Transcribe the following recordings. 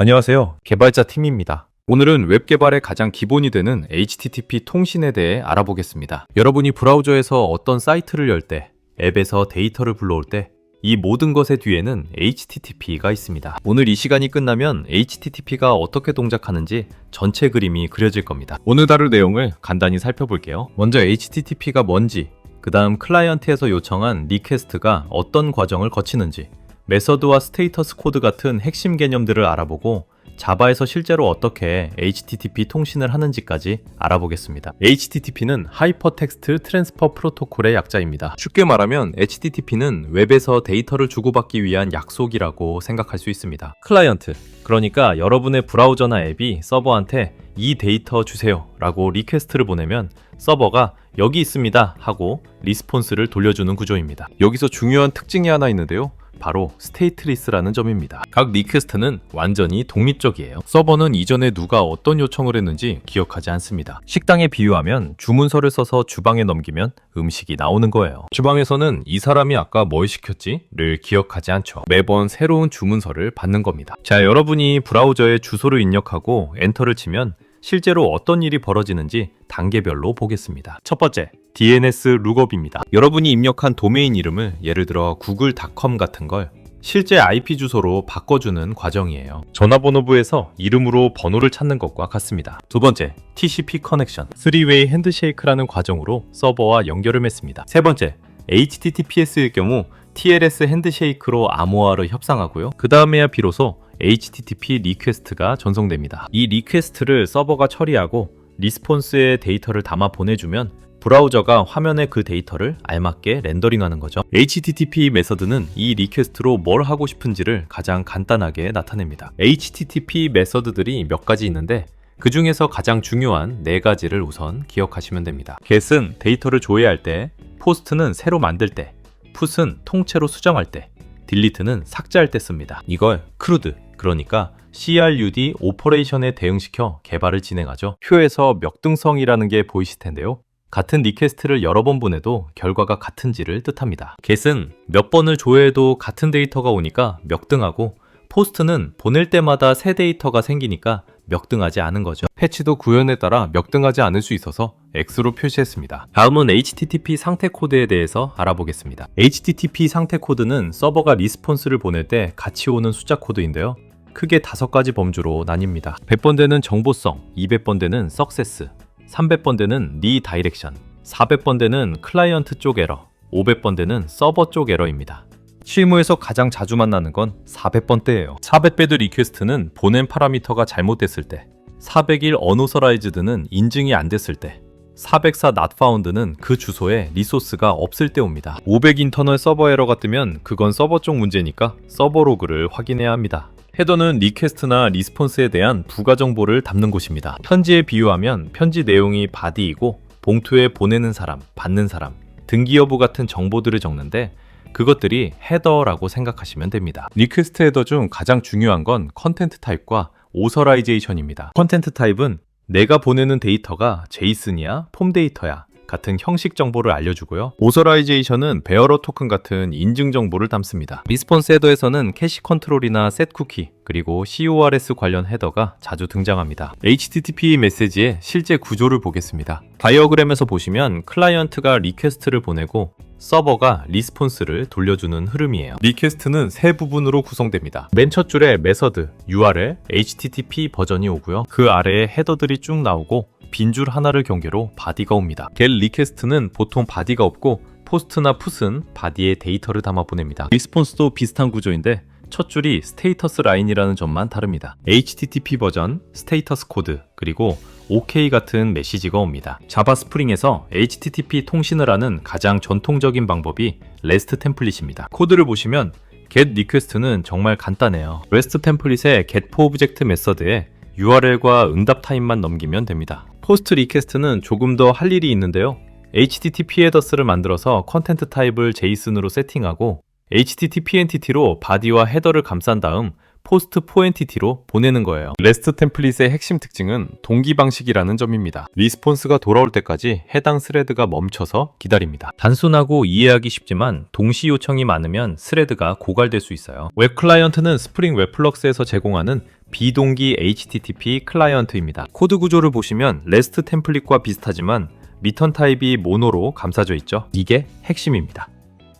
안녕하세요. 개발자 팀입니다. 오늘은 웹 개발의 가장 기본이 되는 HTTP 통신에 대해 알아보겠습니다. 여러분이 브라우저에서 어떤 사이트를 열 때, 앱에서 데이터를 불러올 때, 이 모든 것의 뒤에는 HTTP가 있습니다. 오늘 이 시간이 끝나면 HTTP가 어떻게 동작하는지 전체 그림이 그려질 겁니다. 오늘 다룰 내용을 간단히 살펴볼게요. 먼저 HTTP가 뭔지, 그 다음 클라이언트에서 요청한 리퀘스트가 어떤 과정을 거치는지, 메서드와 스테이터스 코드 같은 핵심 개념들을 알아보고 자바에서 실제로 어떻게 HTTP 통신을 하는지까지 알아보겠습니다. HTTP는 하이퍼텍스트 트랜스퍼 프로토콜의 약자입니다. 쉽게 말하면 HTTP는 웹에서 데이터를 주고받기 위한 약속이라고 생각할 수 있습니다. 클라이언트, 그러니까 여러분의 브라우저나 앱이 서버한테 이 데이터 주세요 라고 리퀘스트를 보내면 서버가 여기 있습니다 하고 리스폰스를 돌려주는 구조입니다. 여기서 중요한 특징이 하나 있는데요. 바로 스테이트리스라는 점입니다. 각 리퀘스트는 완전히 독립적이에요. 서버는 이전에 누가 어떤 요청을 했는지 기억하지 않습니다. 식당에 비유하면 주문서를 써서 주방에 넘기면 음식이 나오는 거예요. 주방에서는 이 사람이 아까 뭘 시켰지?를 기억하지 않죠. 매번 새로운 주문서를 받는 겁니다. 자, 여러분이 브라우저에 주소를 입력하고 엔터를 치면 실제로 어떤 일이 벌어지는지 단계별로 보겠습니다. 첫 번째, DNS 룩업입니다. 여러분이 입력한 도메인 이름을 예를 들어 구글.com 같은 걸 실제 IP 주소로 바꿔주는 과정이에요. 전화번호부에서 이름으로 번호를 찾는 것과 같습니다. 두 번째, TCP 커넥션, 3웨이 핸드쉐이크라는 과정으로 서버와 연결을 맺습니다. 세 번째, HTTPS일 경우 TLS 핸드쉐이크로 암호화를 협상하고요. 그 다음에야 비로소 HTTP 리퀘스트가 전송됩니다. 이 리퀘스트를 서버가 처리하고 리스폰스에 데이터를 담아 보내주면 브라우저가 화면에 그 데이터를 알맞게 렌더링하는 거죠. HTTP 메서드는 이 리퀘스트로 뭘 하고 싶은지를 가장 간단하게 나타냅니다. HTTP 메서드들이 몇 가지 있는데 그 중에서 가장 중요한 4가지를 우선 기억하시면 됩니다. get은 데이터를 조회할 때, post는 새로 만들 때, put은 통째로 수정할 때, delete는 삭제할 때 씁니다. 이걸 CRUD, 그러니까 CRUD 오퍼레이션에 대응시켜 개발을 진행하죠. 표에서 멱등성이라는 게 보이실 텐데요. 같은 리퀘스트를 여러 번 보내도 결과가 같은지를 뜻합니다. get은 몇 번을 조회해도 같은 데이터가 오니까 멱등하고, post는 보낼 때마다 새 데이터가 생기니까 멱등하지 않은 거죠. 패치도 구현에 따라 멱등하지 않을 수 있어서 X로 표시했습니다. 다음은 HTTP 상태 코드에 대해서 알아보겠습니다. HTTP 상태 코드는 서버가 리스폰스를 보낼 때 같이 오는 숫자 코드인데요. 크게 5가지 범주로 나뉩니다. 100번대는 정보성, 200번대는 success, 300번대는 리다이렉션, 400번대는 클라이언트 쪽 에러, 500번대는 서버 쪽 에러입니다. 실무에서 가장 자주 만나는 건 400번대예요. 400배드 리퀘스트는 보낸 파라미터가 잘못됐을 때, 401 어노서라이즈드는 인증이 안 됐을 때, 404 not found는 그 주소에 리소스가 없을 때 옵니다. 500 인터널 서버 에러가 뜨면 그건 서버 쪽 문제니까 서버 로그를 확인해야 합니다. 헤더는 리퀘스트나 리스폰스에 대한 부가 정보를 담는 곳입니다. 편지에 비유하면 편지 내용이 body이고 봉투에 보내는 사람, 받는 사람, 등기 여부 같은 정보들을 적는데 그것들이 헤더라고 생각하시면 됩니다. 리퀘스트 헤더 중 가장 중요한 건 컨텐트 타입과 오서라이제이션입니다. 컨텐트 타입은 내가 보내는 데이터가 제이슨이야, 폼 데이터야 같은 형식 정보를 알려주고요. 오서라이제이션은 베어러 토큰 같은 인증 정보를 담습니다. 리스폰스 헤더에서는 캐시 컨트롤이나 셋 쿠키, 그리고 CORS 관련 헤더가 자주 등장합니다. HTTP 메시지의 실제 구조를 보겠습니다. 다이어그램에서 보시면 클라이언트가 리퀘스트를 보내고 서버가 리스폰스를 돌려주는 흐름이에요. 리퀘스트는 세 부분으로 구성됩니다. 맨 첫 줄에 메서드, URL, HTTP 버전이 오고요. 그 아래에 헤더들이 쭉 나오고 빈줄 하나를 경계로 body가 옵니다. get 리퀘스트는 보통 body가 없고 post나 put은 body에 데이터를 담아 보냅니다. 리스폰스도 비슷한 구조인데 첫 줄이 스테이터스 라인이라는 점만 다릅니다. HTTP 버전, 스테이터스 코드, 그리고 OK 같은 메시지가 옵니다. 자바 스프링에서 HTTP 통신을 하는 가장 전통적인 방법이 REST 템플릿입니다. 코드를 보시면 get request는 정말 간단해요. REST 템플릿의 getForObject 메서드에 URL과 응답 타임만 넘기면 됩니다. 포스트 리퀘스트는 조금 더 할 일이 있는데요. HTTP 헤더스를 만들어서 컨텐트 타입을 JSON으로 세팅하고 HTTP 엔티티로 body와 헤더를 감싼 다음 포스트 포엔티티로 보내는 거예요. REST 템플릿의 핵심 특징은 동기 방식이라는 점입니다. 리스폰스가 돌아올 때까지 해당 스레드가 멈춰서 기다립니다. 단순하고 이해하기 쉽지만 동시 요청이 많으면 스레드가 고갈될 수 있어요. 웹 클라이언트는 스프링 웹플럭스에서 제공하는 비동기 HTTP 클라이언트입니다. 코드 구조를 보시면 REST 템플릿과 비슷하지만 리턴 타입이 모노로 감싸져 있죠. 이게 핵심입니다.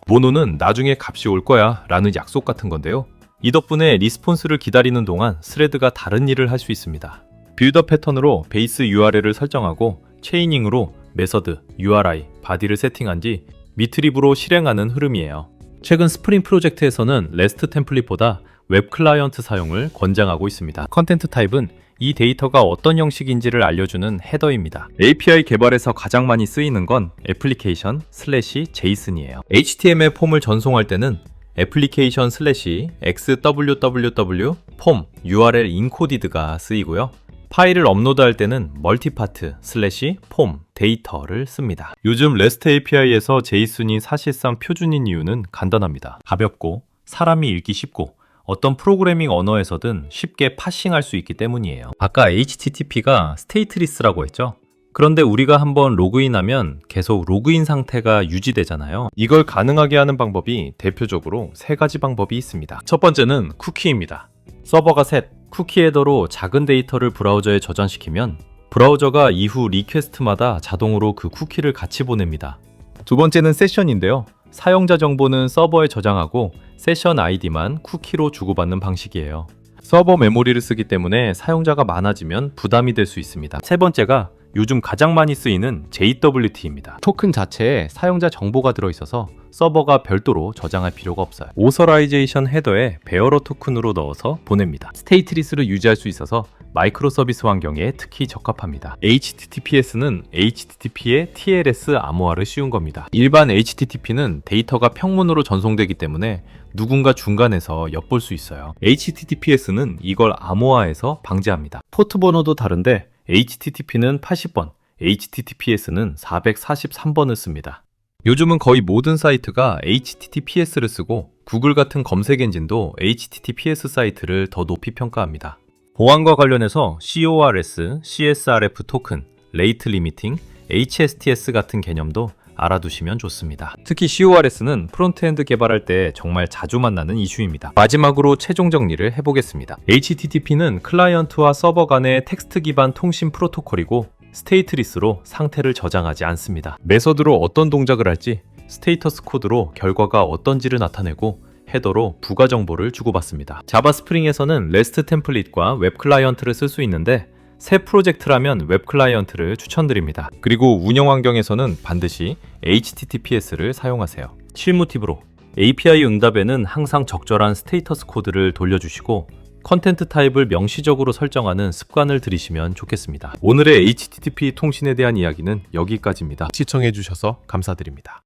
모노는 나중에 값이 올 거야 라는 약속 같은 건데요. 이 덕분에 리스폰스를 기다리는 동안 스레드가 다른 일을 할 수 있습니다. 빌더 패턴으로 베이스 URL을 설정하고 체이닝으로 메서드, URI, 바디를 세팅한 뒤 미트립으로 실행하는 흐름이에요. 최근 스프링 프로젝트에서는 REST 템플릿보다 웹 클라이언트 사용을 권장하고 있습니다. 컨텐트 타입은 이 데이터가 어떤 형식인지를 알려주는 헤더입니다. API 개발에서 가장 많이 쓰이는 건 application/json이에요. HTML 폼을 전송할 때는 application/xwww 폼 URL encoded가 쓰이고요. 파일을 업로드할 때는 multipart/폼 데이터를 씁니다. 요즘 REST API에서 JSON이 사실상 표준인 이유는 간단합니다. 가볍고 사람이 읽기 쉽고 어떤 프로그래밍 언어에서든 쉽게 파싱할 수 있기 때문이에요. 아까 HTTP가 스테이트리스라고 했죠? 그런데 우리가 한번 로그인하면 계속 로그인 상태가 유지되잖아요. 이걸 가능하게 하는 방법이 대표적으로 세 가지 방법이 있습니다. 첫 번째는 쿠키입니다. 서버가 셋, 쿠키 헤더로 작은 데이터를 브라우저에 저장시키면 브라우저가 이후 리퀘스트마다 자동으로 그 쿠키를 같이 보냅니다. 두 번째는 세션인데요. 사용자 정보는 서버에 저장하고 세션 아이디만 쿠키로 주고받는 방식이에요. 서버 메모리를 쓰기 때문에 사용자가 많아지면 부담이 될 수 있습니다. 세 번째가 요즘 가장 많이 쓰이는 JWT입니다. 토큰 자체에 사용자 정보가 들어있어서 서버가 별도로 저장할 필요가 없어요. 오서라이제이션 헤더에 베어러 토큰으로 넣어서 보냅니다. 스테이트리스를 유지할 수 있어서 마이크로 서비스 환경에 특히 적합합니다. HTTPS는 HTTP의 TLS 암호화를 씌운 겁니다. 일반 HTTP는 데이터가 평문으로 전송되기 때문에 누군가 중간에서 엿볼 수 있어요. HTTPS는 이걸 암호화해서 방지합니다. 포트 번호도 다른데 HTTP는 80번, HTTPS는 443번을 씁니다. 요즘은 거의 모든 사이트가 HTTPS를 쓰고 구글 같은 검색 엔진도 HTTPS 사이트를 더 높이 평가합니다. 보안과 관련해서 CORS, CSRF 토큰, 레이트 리미팅, HSTS 같은 개념도 알아두시면 좋습니다. 특히 CORS는 프론트엔드 개발할 때 정말 자주 만나는 이슈입니다. 마지막으로 최종 정리를 해보겠습니다. HTTP는 클라이언트와 서버 간의 텍스트 기반 통신 프로토콜이고 스테이트리스로 상태를 저장하지 않습니다. 메서드로 어떤 동작을 할지, 스테이터스 코드로 결과가 어떤지를 나타내고 헤더로 부가 정보를 주고받습니다. 자바 스프링에서는 REST 템플릿과 웹 클라이언트를 쓸 수 있는데 새 프로젝트라면 웹 클라이언트를 추천드립니다. 그리고 운영 환경에서는 반드시 HTTPS를 사용하세요. 실무 팁으로 API 응답에는 항상 적절한 스테이터스 코드를 돌려주시고 컨텐트 타입을 명시적으로 설정하는 습관을 들이시면 좋겠습니다. 오늘의 HTTP 통신에 대한 이야기는 여기까지입니다. 시청해주셔서 감사드립니다.